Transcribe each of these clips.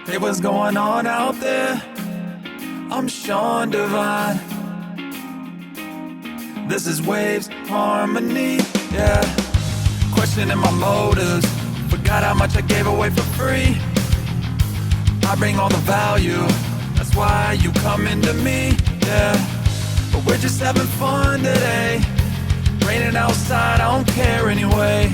Hey, what's going on out there? I'm Sean Devine. This is Waves Harmony, yeah. Questioning my motives. Forgot how much I gave away for free. I bring all the value. That's why you come into me, yeah. But we're just having fun today. Raining outside, I don't care anyway.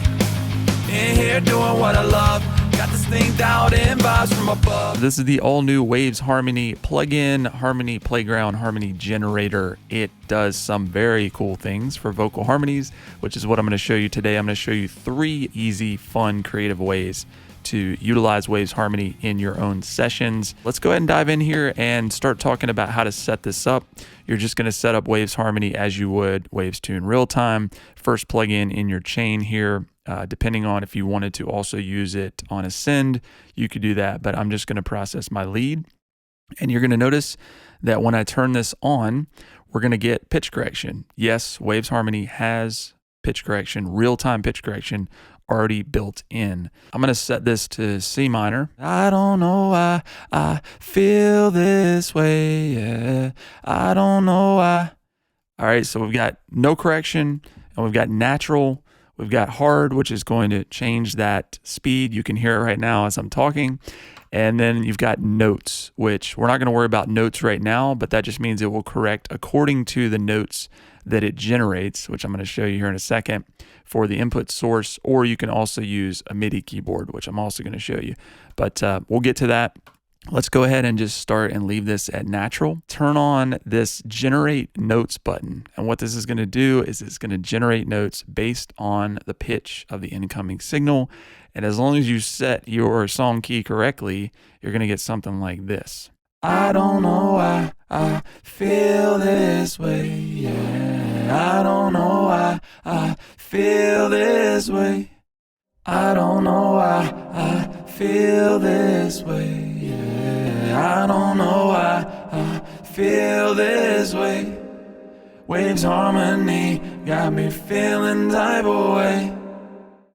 In here doing what I love. Got this thing dialed in, vibes from above. This is the all-new Waves Harmony plugin, Harmony Playground, Harmony Generator. It does some very cool things for vocal harmonies, which is what I'm going to show you today. I'm going to show you 3 easy, fun, creative ways to utilize Waves Harmony in your own sessions. Let's go ahead and dive in here and start talking about how to set this up. You're just going to set up Waves Harmony as you would Waves Tune Real-Time. First plug-in in your chain here. Depending on if you wanted to also use it on Ascend, you could do that, but I'm just going to process my lead. And you're going to notice that when I turn this on, we're going to get pitch correction. Yes, Waves Harmony has pitch correction, real-time pitch correction already built in. I'm going to set this to C minor. I don't know why I feel this way, yeah. I don't know why. All right, so we've got no correction, and we've got natural. We've got hard, which is going to change that speed. You can hear it right now as I'm talking. And then you've got notes, which we're not going to worry about notes right now, but that just means it will correct according to the notes that it generates, which I'm going to show you here in a second for the input source, or you can also use a MIDI keyboard, which I'm also going to show you. But we'll get to that. Let's go ahead and just start and leave this at natural. Turn on this generate notes button. And what this is going to do is it's going to generate notes based on the pitch of the incoming signal. And as long as you set your song key correctly, you're going to get something like this. I don't know why I feel this way, yeah. I don't know why I feel this way. I don't know why I feel this way, yeah. I don't know why I feel this way. Waves Harmony got me feeling type of way.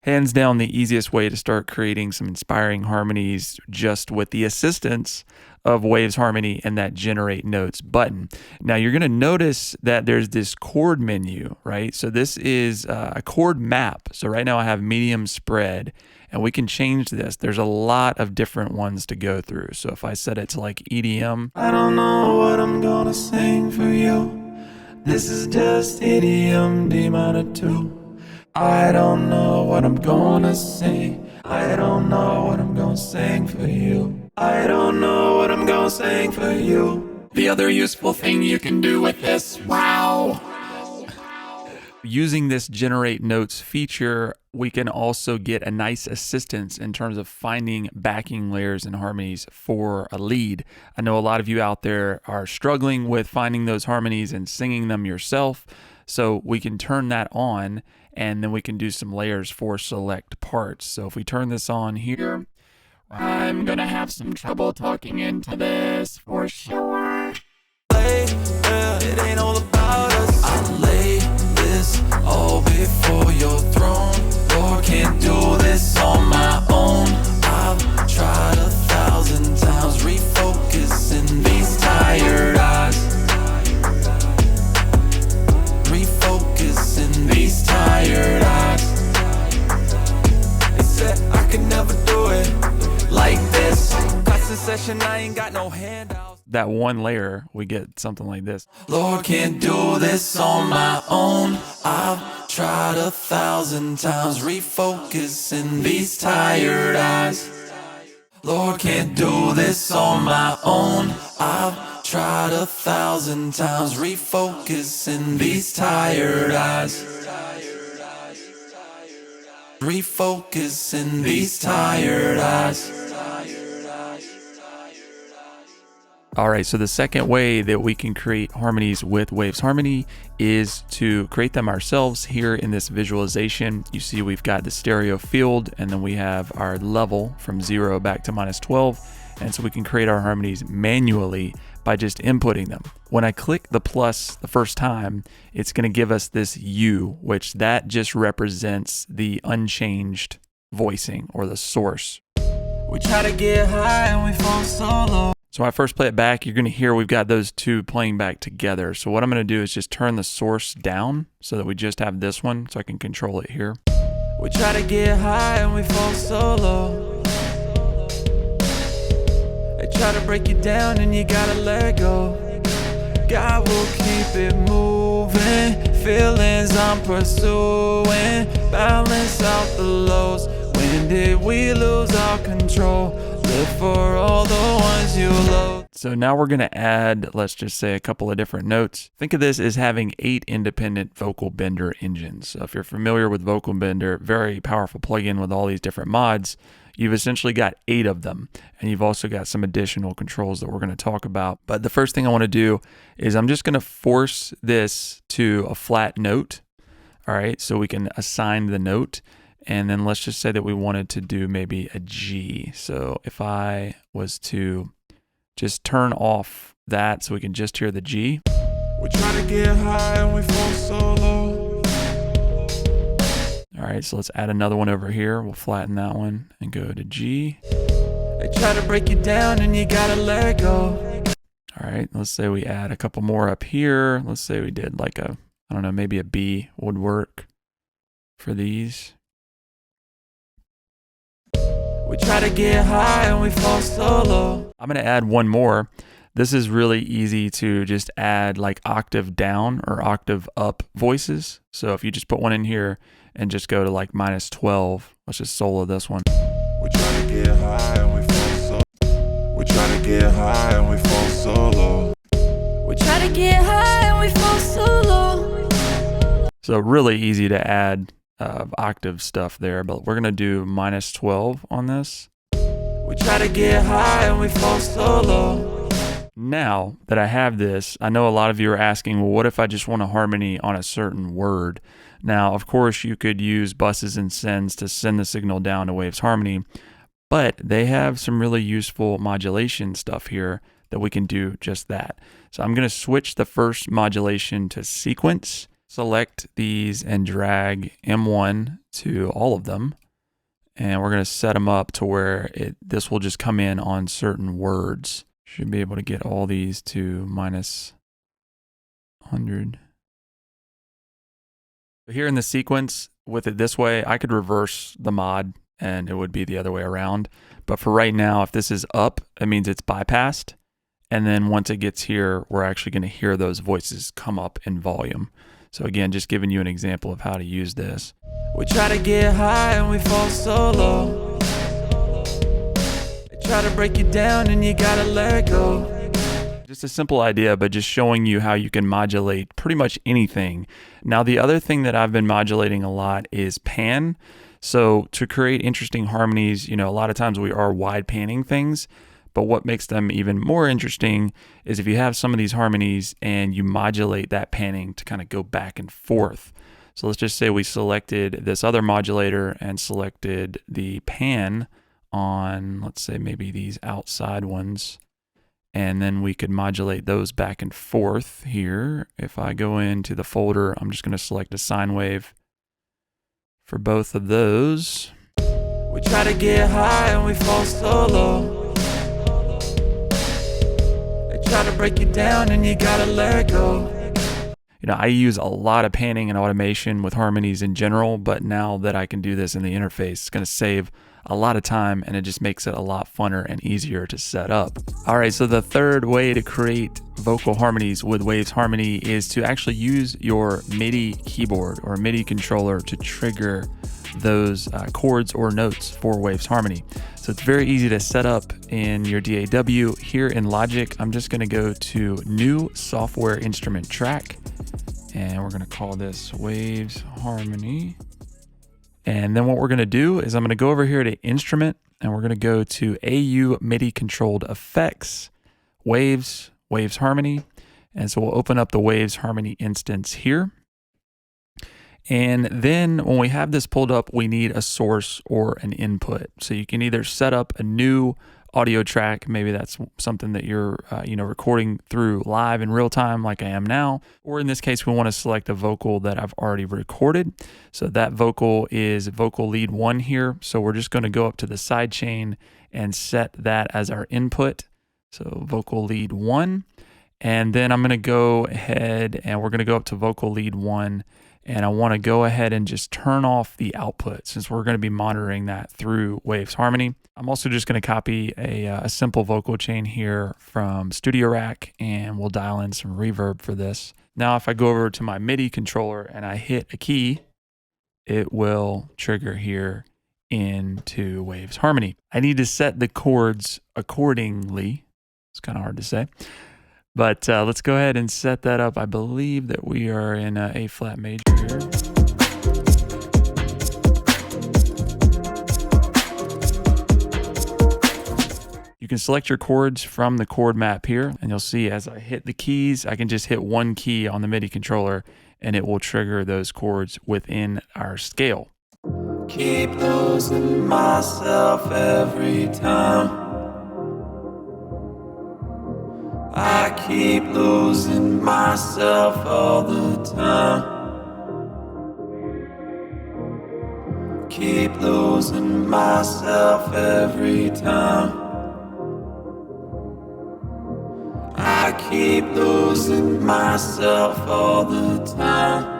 Hands down, the easiest way to start creating some inspiring harmonies just with the assistance of Waves Harmony and that generate notes button. Now you're going to notice that there's this chord menu, right? So this is a chord map. So right now I have medium spread, and we can change this. There's a lot of different ones to go through. So if I set it to like EDM. I don't know what I'm gonna sing for you. This is just EDM D minor 2. I don't know what I'm gonna sing. I don't know what I'm gonna sing for you. I don't know what I'm gonna sing for you. The other useful thing you can do with this, wow. Using this generate notes feature, we can also get a nice assistance in terms of finding backing layers and harmonies for a lead. I know a lot of you out there are struggling with finding those harmonies and singing them yourself. So we can turn that on, and then we can do some layers for select parts. So if we turn this on here, I'm gonna have some trouble talking into this for sure. It ain't all about us. I lay this all before your throne. Lord, can't do this on my own. I've tried 1,000 times refocusing these tired eyes. Refocusing these tired eyes. They said I could never do it like this. Class in session, I ain't got no handouts. That one layer, we get something like this. Lord, can't do this on my own. I've tried 1,000 times refocusing these tired eyes. Lord, can't do this on my own. I've tried 1,000 times refocusing these tired eyes. Refocusing these tired eyes. All right, so the second way that we can create harmonies with Waves Harmony is to create them ourselves. Here in this visualization, you see we've got the stereo field, and then we have our level from 0 back to -12. And so we can create our harmonies manually by just inputting them. When I click the plus the first time, it's going to give us this U, which that just represents the unchanged voicing or the source. We try to get high and we fall so low. So when I first play it back, you're going to hear we've got those two playing back together. So what I'm going to do is just turn the source down so that we just have this one so I can control it here. We try to get high and we fall so low. They try to break you down and you gotta let go. God will keep it moving. Feelings I'm pursuing. Balance out the lows. When did we lose our control? Live for all the ones you love. So now we're going to add, let's just say, a couple of different notes. Think of this as having 8 independent Vocal Bender engines. So if you're familiar with Vocal Bender, very powerful plugin with all these different mods, you've essentially got 8 of them. And you've also got some additional controls that we're going to talk about. But the first thing I want to do is I'm just going to force this to a flat note. All right, so we can assign the note. And then let's just say that we wanted to do maybe a G. So if I was to just turn off that so we can just hear the G. We try to get high and we fall so low. All right, so let's add another one over here. We'll flatten that one and go to G. They try to break you down and you gotta let go. All right, let's say we add a couple more up here. Let's say we did like a, I don't know, maybe a B would work for these. We try to get high and we fall so low. I'm gonna add one more. This is really easy to just add like octave down or octave up voices. So if you just put one in here and just go to like -12, let's just solo this one. We try to get high and we fall so. We try to get high and we fall so low. We try to get high and we fall so low. So really easy to add octave stuff there, but we're gonna do -12 on this. We try to get high and we fall so low. Now that I have this, I know a lot of you are asking, well, what if I just want a harmony on a certain word? Now, of course, you could use buses and sends to send the signal down to Waves Harmony, but they have some really useful modulation stuff here that we can do just that. So I'm gonna switch the first modulation to sequence. Select these and drag M1 to all of them. And we're going to set them up to where this will just come in on certain words. Should be able to get all these to -100. So here in the sequence, with it this way, I could reverse the mod and it would be the other way around. But for right now, if this is up, it means it's bypassed. And then once it gets here, we're actually going to hear those voices come up in volume. So again, just giving you an example of how to use this. We try to get high and we fall so low. They try to break you down and you gotta let go. Just a simple idea, but just showing you how you can modulate pretty much anything. Now, the other thing that I've been modulating a lot is pan. So to create interesting harmonies, you know, a lot of times we are wide panning things. But what makes them even more interesting is if you have some of these harmonies and you modulate that panning to kind of go back and forth. So let's just say we selected this other modulator and selected the pan on, let's say maybe these outside ones. And then we could modulate those back and forth here. If I go into the folder, I'm just going to select a sine wave for both of those. We try to get high and we fall so low. Try to break you down and you gotta let go. You know, I use a lot of panning and automation with harmonies in general, but now that I can do this in the interface, it's gonna save a lot of time and it just makes it a lot funner and easier to set up. All right, so the third way to create vocal harmonies with Waves Harmony is to actually use your MIDI keyboard or MIDI controller to trigger those chords or notes for Waves Harmony. So it's very easy to set up in your DAW. Here in Logic, I'm just gonna go to New Software Instrument Track, and we're gonna call this Waves Harmony. And then what we're gonna do is I'm gonna go over here to Instrument, and we're gonna go to AU MIDI Controlled Effects, Waves Harmony. And so we'll open up the Waves Harmony instance here. And then when we have this pulled up, we need a source or an input. So you can either set up a new audio track, maybe that's something that you're recording through live in real time like I am now, or in this case we want to select a vocal that I've already recorded. So that vocal is vocal lead 1 here. So we're just going to go up to the side chain and set that as our input. So vocal lead 1. And then I'm going to go ahead and we're going to go up to vocal lead 1. And I want to go ahead and just turn off the output since we're going to be monitoring that through Waves Harmony. I'm also just going to copy a simple vocal chain here from Studio Rack, and we'll dial in some reverb for this. Now, if I go over to my MIDI controller and I hit a key, it will trigger here into Waves Harmony. I need to set the chords accordingly. It's kind of hard to say. But let's go ahead and set that up. I believe that we are in A flat major here. You can select your chords from the chord map here, and you'll see as I hit the keys, I can just hit one key on the MIDI controller and it will trigger those chords within our scale. Keep losing myself every time. I keep losing myself all the time. Keep losing myself every time. I keep losing myself all the time.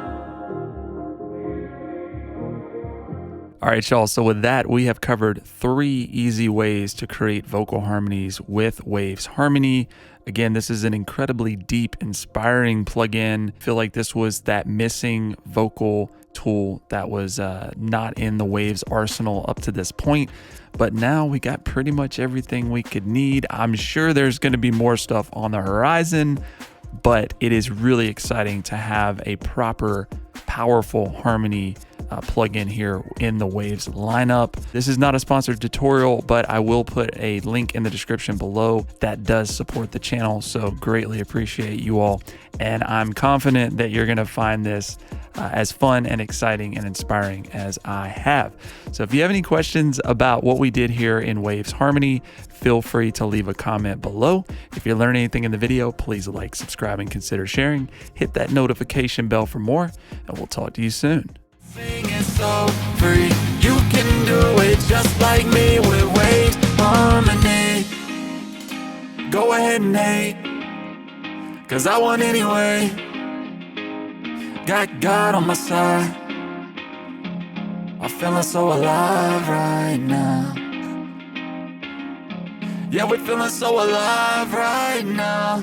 All right, y'all, so with that, we have covered 3 easy ways to create vocal harmonies with Waves Harmony. Again, this is an incredibly deep, inspiring plugin. I feel like this was that missing vocal tool that was not in the Waves arsenal up to this point. But now we got pretty much everything we could need. I'm sure there's going to be more stuff on the horizon, but it is really exciting to have a proper, powerful harmony plugin here in the Waves lineup. This is not a sponsored tutorial, but I will put a link in the description below that does support the channel, so greatly appreciate you all. And I'm confident that you're gonna find this as fun and exciting and inspiring as I have. So if you have any questions about what we did here in Waves Harmony, feel free to leave a comment below. If you learned anything in the video, please like, subscribe, and consider sharing. Hit that notification bell for more, and we'll talk to you soon. Singing so free, you can do it just like me with Waves Harmony. Go ahead and hate, 'cause I won anyway. Got God on my side, I'm feeling so alive right now. Yeah, we're feeling so alive right now.